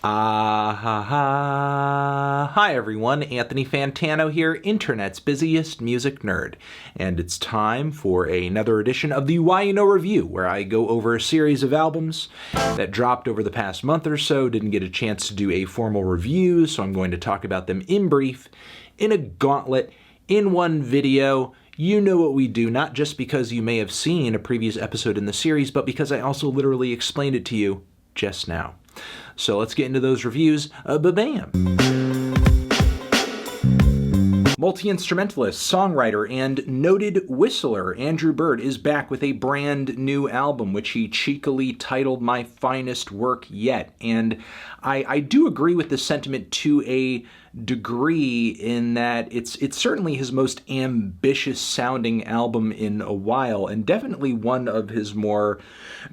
Hi everyone, Anthony Fantano here, internet's busiest music nerd, and it's time for another edition of the YUNOREVIEW, where I go over a series of albums that dropped over the past month or so. Didn't get a chance to do a formal review, so I'm going to talk about them in brief, in a gauntlet, in one video. You know what we do, not just because you may have seen a previous episode in the series, but because I also literally explained it to you just now. So let's get into those reviews. Ba-bam! Multi-instrumentalist, songwriter, and noted whistler Andrew Bird is back with a brand new album, which he cheekily titled My Finest Work Yet. And I do agree with this sentiment to a degree in that it's certainly his most ambitious sounding album in a while, and definitely one of his more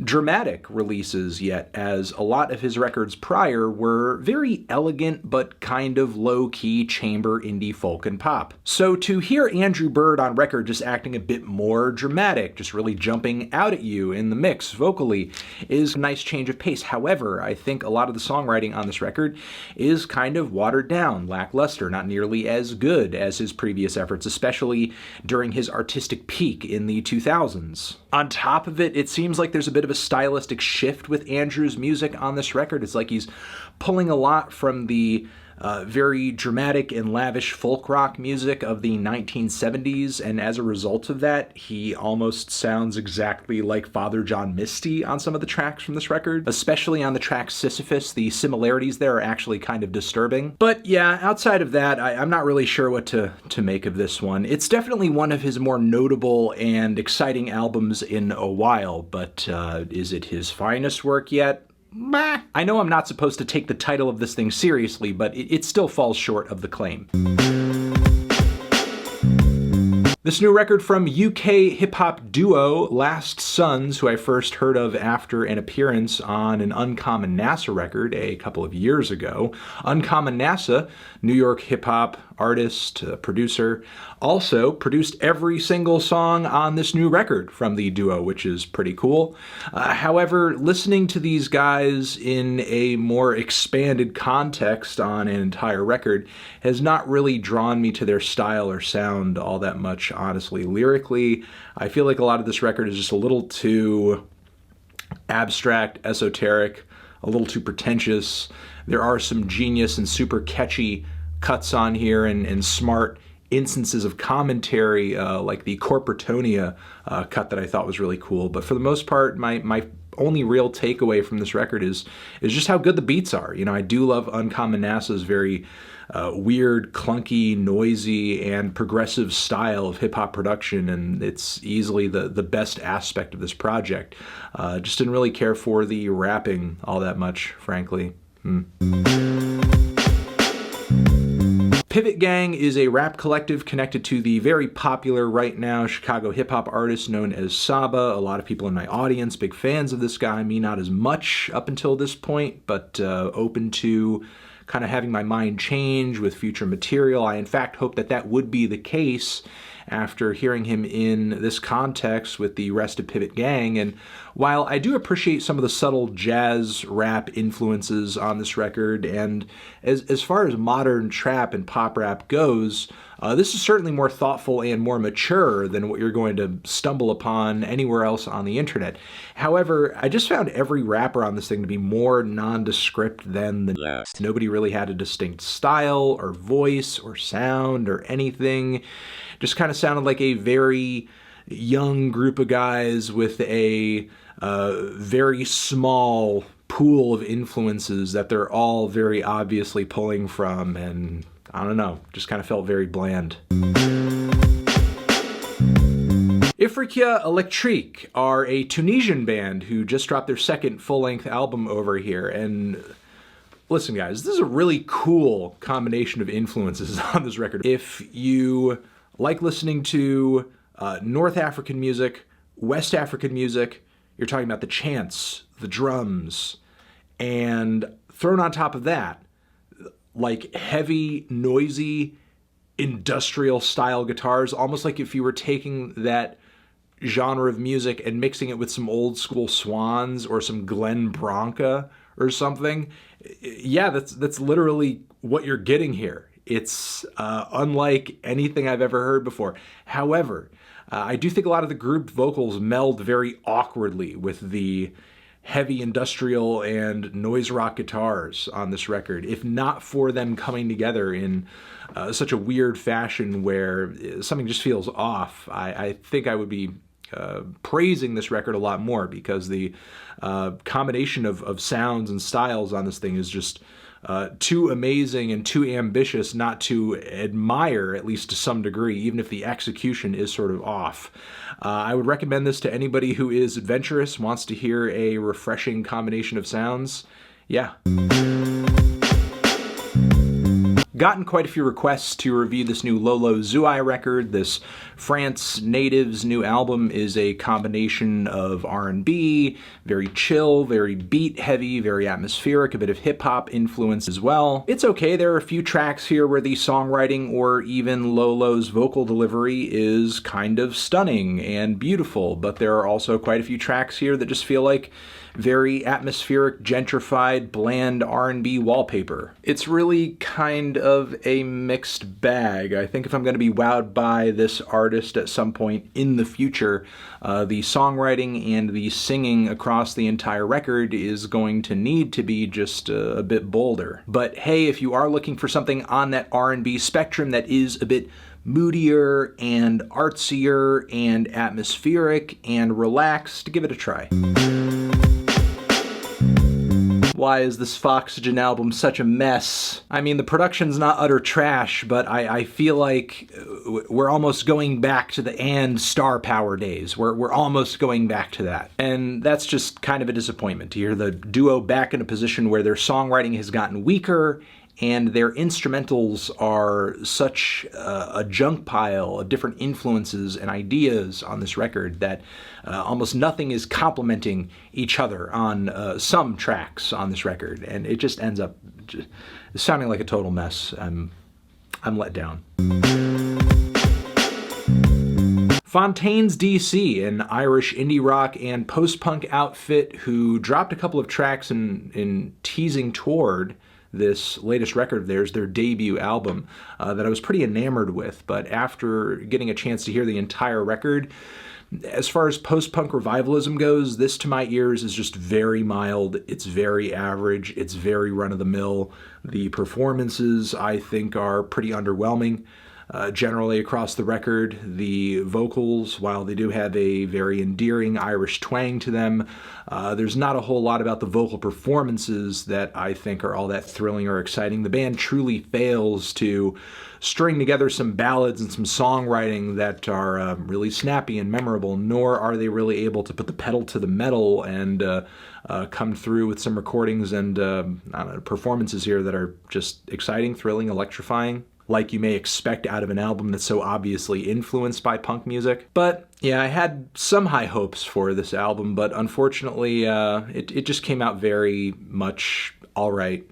dramatic releases yet, as a lot of his records prior were very elegant but kind of low-key chamber indie folk and pop. So to hear Andrew Bird on record just acting a bit more dramatic, just really jumping out at you in the mix vocally, is a nice change of pace. However, I think a lot of the songwriting on this record is kind of watered down, lackluster, not nearly as good as his previous efforts, especially during his artistic peak in the 2000s. On top of it, it seems like there's a bit of a stylistic shift with Andrew's music on this record. It's like he's pulling a lot from the very dramatic and lavish folk rock music of the 1970s, and as a result of that, he almost sounds exactly like Father John Misty on some of the tracks from this record, especially on the track Sisyphus. The similarities there are actually kind of disturbing. But yeah, outside of that, I'm not really sure what to make of this one. It's definitely one of his more notable and exciting albums in a while, but is it his finest work yet? Bah. I know I'm not supposed to take the title of this thing seriously, but it still falls short of the claim. This new record from UK hip-hop duo Last Sons, who I first heard of after an appearance on an Uncommon NASA record a couple of years ago. Uncommon NASA, New York hip-hop artist, producer, also produced every single song on this new record from the duo, which is pretty cool. However, listening to these guys in a more expanded context on an entire record has not really drawn me to their style or sound all that much, honestly. Lyrically, I feel like a lot of this record is just a little too abstract, esoteric, a little too pretentious. There are some genius and super catchy cuts on here and smart instances of commentary, like the Corporatonia cut that I thought was really cool. But for the most part, my only real takeaway from this record is just how good the beats are. You know, I do love Uncommon NASA's very weird, clunky, noisy, and progressive style of hip-hop production, and it's easily the best aspect of this project. Just didn't really care for the rapping all that much, frankly. Pivot Gang is a rap collective connected to the very popular right now Chicago hip-hop artist known as Saba. A lot of people in my audience, big fans of this guy. Me, not as much up until this point, but open to kind of having my mind change with future material. I, in fact, hope that would be the case after hearing him in this context with the rest of Pivot Gang. And while I do appreciate some of the subtle jazz rap influences on this record, and as far as modern trap and pop rap goes, this is certainly more thoughtful and more mature than what you're going to stumble upon anywhere else on the internet. However, I just found every rapper on this thing to be more nondescript than the next. Nobody really had a distinct style or voice or sound or anything. Just kind of sounded like a very young group of guys with a very small pool of influences that they're all very obviously pulling from, and I don't know, just kind of felt very bland. Ifriqiyya Electrique are a Tunisian band who just dropped their second full-length album over here, and listen guys, this is a really cool combination of influences on this record. If you like listening to North African music, West African music, you're talking about the chants, the drums, and thrown on top of that, like heavy, noisy, industrial style guitars, almost like if you were taking that genre of music and mixing it with some old school Swans or some Glenn Branca or something. Yeah, that's literally what you're getting here. It's unlike anything I've ever heard before. However, I do think a lot of the group vocals meld very awkwardly with the heavy industrial and noise rock guitars on this record. If not for them coming together in such a weird fashion where something just feels off, I think I would be praising this record a lot more, because the combination of sounds and styles on this thing is just too amazing and too ambitious not to admire, at least to some degree, even if the execution is sort of off. I would recommend this to anybody who is adventurous, wants to hear a refreshing combination of sounds. Yeah. Gotten quite a few requests to review this new Lolo ZOUAI record. This France native's new album is a combination of R&B, very chill, very beat heavy, very atmospheric, a bit of hip-hop influence as well. It's okay, there are a few tracks here where the songwriting or even Lolo's vocal delivery is kind of stunning and beautiful, but there are also quite a few tracks here that just feel like very atmospheric, gentrified, bland R&B wallpaper. It's really kind of a mixed bag. I think if I'm going to be wowed by this artist at some point in the future, the songwriting and the singing across the entire record is going to need to be just a bit bolder. But hey, if you are looking for something on that R&B spectrum that is a bit moodier and artsier and atmospheric and relaxed, give it a try. Why is this Foxygen album such a mess? I mean, the production's not utter trash, but I feel like we're almost going back to the and star power days. We're almost going back to that. And that's just kind of a disappointment to hear the duo back in a position where their songwriting has gotten weaker and their instrumentals are such a junk pile of different influences and ideas on this record that almost nothing is complementing each other on some tracks on this record, and it just ends up sounding like a total mess. I'm let down. Fontaines D.C, an Irish indie rock and post-punk outfit who dropped a couple of tracks in teasing toward this latest record of theirs, their debut album, that I was pretty enamored with. But after getting a chance to hear the entire record, as far as post-punk revivalism goes, this to my ears is just very mild. It's very average. It's very run-of-the-mill. The performances, I think, are pretty underwhelming. Generally across the record, the vocals, while they do have a very endearing Irish twang to them, there's not a whole lot about the vocal performances that I think are all that thrilling or exciting. The band truly fails to string together some ballads and some songwriting that are really snappy and memorable, nor are they really able to put the pedal to the metal and come through with some recordings and performances here that are just exciting, thrilling, electrifying, like you may expect out of an album that's so obviously influenced by punk music. But yeah, I had some high hopes for this album, but unfortunately it just came out very much all right.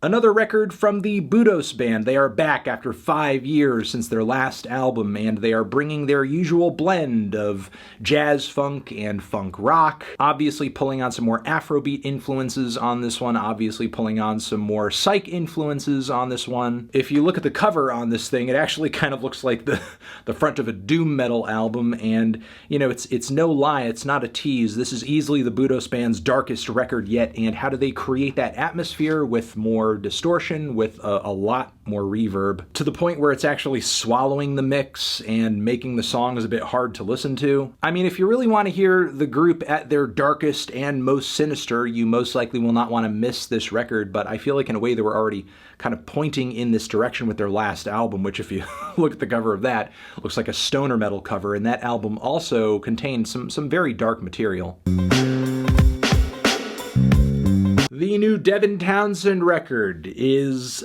Another record from the Budos Band. They are back after 5 years since their last album, and they are bringing their usual blend of jazz funk and funk rock, obviously pulling on some more Afrobeat influences on this one, obviously pulling on some more psych influences on this one. If you look at the cover on this thing, it actually kind of looks like the front of a doom metal album, and you know, it's no lie, it's not a tease. This is easily the Budos Band's darkest record yet, and how do they create that atmosphere with more distortion, with a lot more reverb, to the point where it's actually swallowing the mix and making the songs a bit hard to listen to. I mean, if you really want to hear the group at their darkest and most sinister, you most likely will not want to miss this record, but I feel like in a way they were already kind of pointing in this direction with their last album, which if you look at the cover of that, looks like a stoner metal cover, and that album also contained some very dark material. The new Devin Townsend record is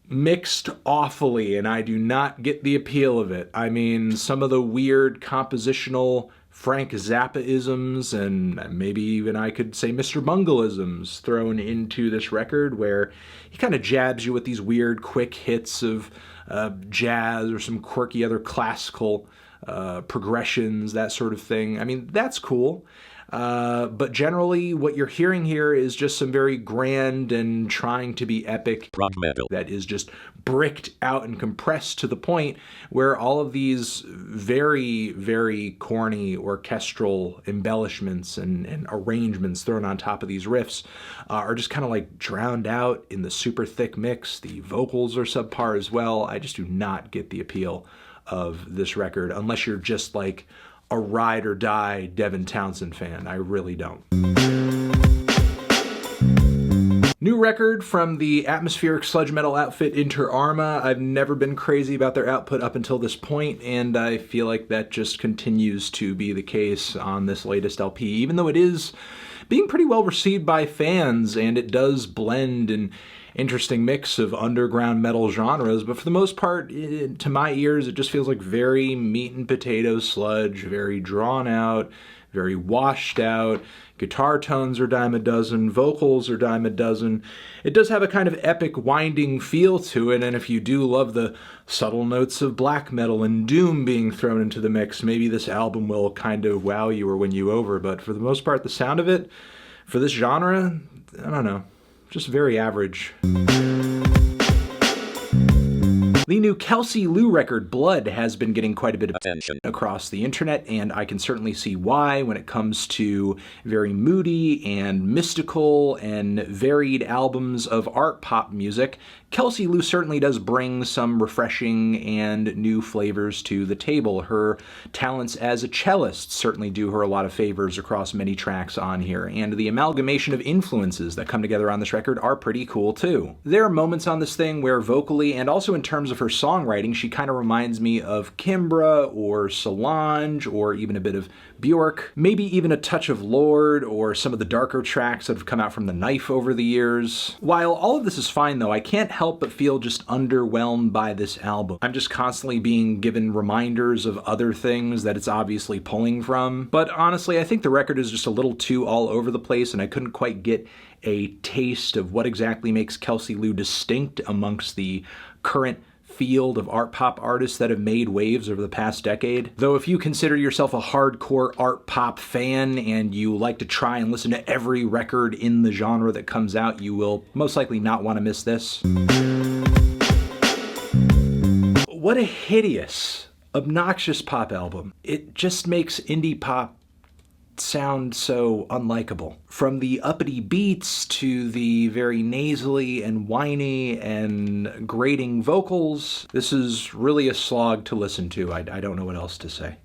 mixed awfully, and I do not get the appeal of it. I mean, some of the weird compositional Frank Zappa-isms, and maybe even I could say Mr. Bungle-isms thrown into this record, where he kind of jabs you with these weird quick hits of jazz or some quirky other classical progressions, that sort of thing. I mean, that's cool. But generally, what you're hearing here is just some very grand and trying to be epic prog metal that is just bricked out and compressed to the point where all of these very, very corny orchestral embellishments and arrangements thrown on top of these riffs are just kind of like drowned out in the super thick mix. The vocals are subpar as well. I just do not get the appeal of this record unless you're just like a ride or die Devin Townsend fan. I really don't. New record from the atmospheric sludge metal outfit Arma. I've never been crazy about their output up until this point, and I feel like that just continues to be the case on this latest LP, even though it is being pretty well received by fans, and it does blend an interesting mix of underground metal genres, but for the most part, to my ears, it just feels like very meat and potato sludge, very drawn out, very washed out. Guitar tones are dime a dozen, vocals are dime a dozen. It does have a kind of epic winding feel to it, and if you do love the subtle notes of black metal and doom being thrown into the mix, maybe this album will kind of wow you or win you over, but for the most part, the sound of it, for this genre, I don't know, just very average. The new Kelsey Lu record, Blood, has been getting quite a bit of attention across the internet, and I can certainly see why when it comes to very moody and mystical and varied albums of art pop music. Kelsey Lu certainly does bring some refreshing and new flavors to the table. Her talents as a cellist certainly do her a lot of favors across many tracks on here, and the amalgamation of influences that come together on this record are pretty cool too. There are moments on this thing where vocally and also in terms of her songwriting, she kind of reminds me of Kimbra or Solange or even a bit of Bjork, maybe even a touch of Lorde or some of the darker tracks that have come out from The Knife over the years. While all of this is fine though, I can't help but feel just underwhelmed by this album. I'm just constantly being given reminders of other things that it's obviously pulling from. But honestly, I think the record is just a little too all over the place, and I couldn't quite get a taste of what exactly makes Kelsey Lu distinct amongst the current field of art pop artists that have made waves over the past decade. Though if you consider yourself a hardcore art pop fan and you like to try and listen to every record in the genre that comes out, you will most likely not want to miss this. What a hideous, obnoxious pop album. It just makes indie pop sound so unlikable. From the uppity beats to the very nasally and whiny and grating vocals, this is really a slog to listen to. I don't know what else to say.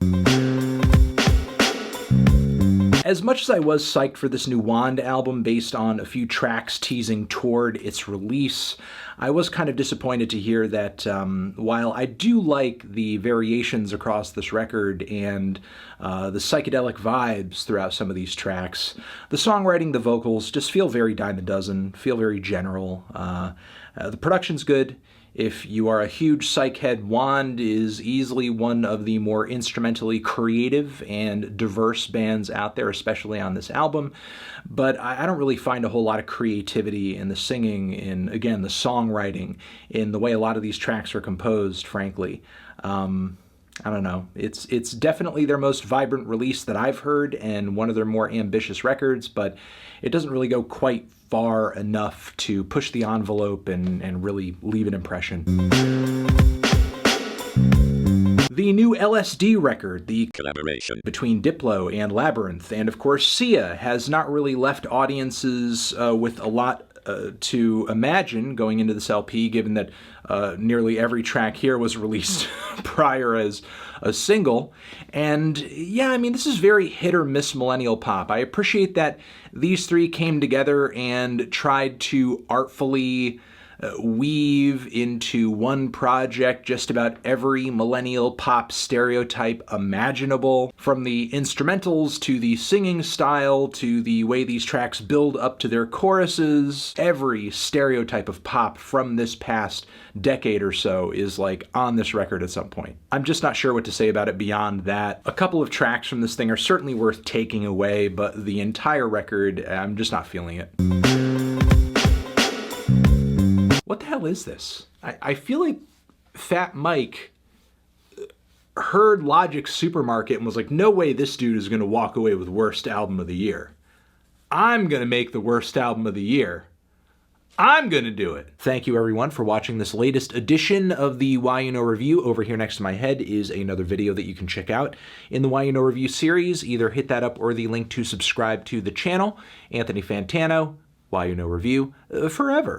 As much as I was psyched for this new Wand album based on a few tracks teasing toward its release, I was kind of disappointed to hear that while I do like the variations across this record and the psychedelic vibes throughout some of these tracks, the songwriting, the vocals just feel very dime a dozen, feel very general. The production's good. If you are a huge psych head, Wand is easily one of the more instrumentally creative and diverse bands out there, especially on this album. But I don't really find a whole lot of creativity in the singing, in, again, the songwriting, in the way a lot of these tracks are composed, frankly. I don't know. It's definitely their most vibrant release that I've heard and one of their more ambitious records, but it doesn't really go quite far enough to push the envelope and really leave an impression. The new LSD record, the collaboration between Diplo and Labrinth, and of course Sia, has not really left audiences with a lot to imagine going into this LP, given that nearly every track here was released prior as a single. And yeah, I mean, this is very hit or miss millennial pop. I appreciate that these three came together and tried to artfully weave into one project just about every millennial pop stereotype imaginable, from the instrumentals to the singing style to the way these tracks build up to their choruses. Every stereotype of pop from this past decade or so is like on this record at some point. I'm just not sure what to say about it beyond that. A couple of tracks from this thing are certainly worth taking away, but the entire record, I'm just not feeling it. What the hell is this? I feel like Fat Mike heard Logic's Supermarket and was like, no way this dude is going to walk away with worst album of the year. I'm going to make the worst album of the year. I'm gonna do it. Thank you everyone for watching this latest edition of the YUNOREVIEW. Over here next to my head is another video that you can check out in the YUNOREVIEW series. Either hit that up or the link to subscribe to the channel. Anthony Fantano, YUNOREVIEW, forever.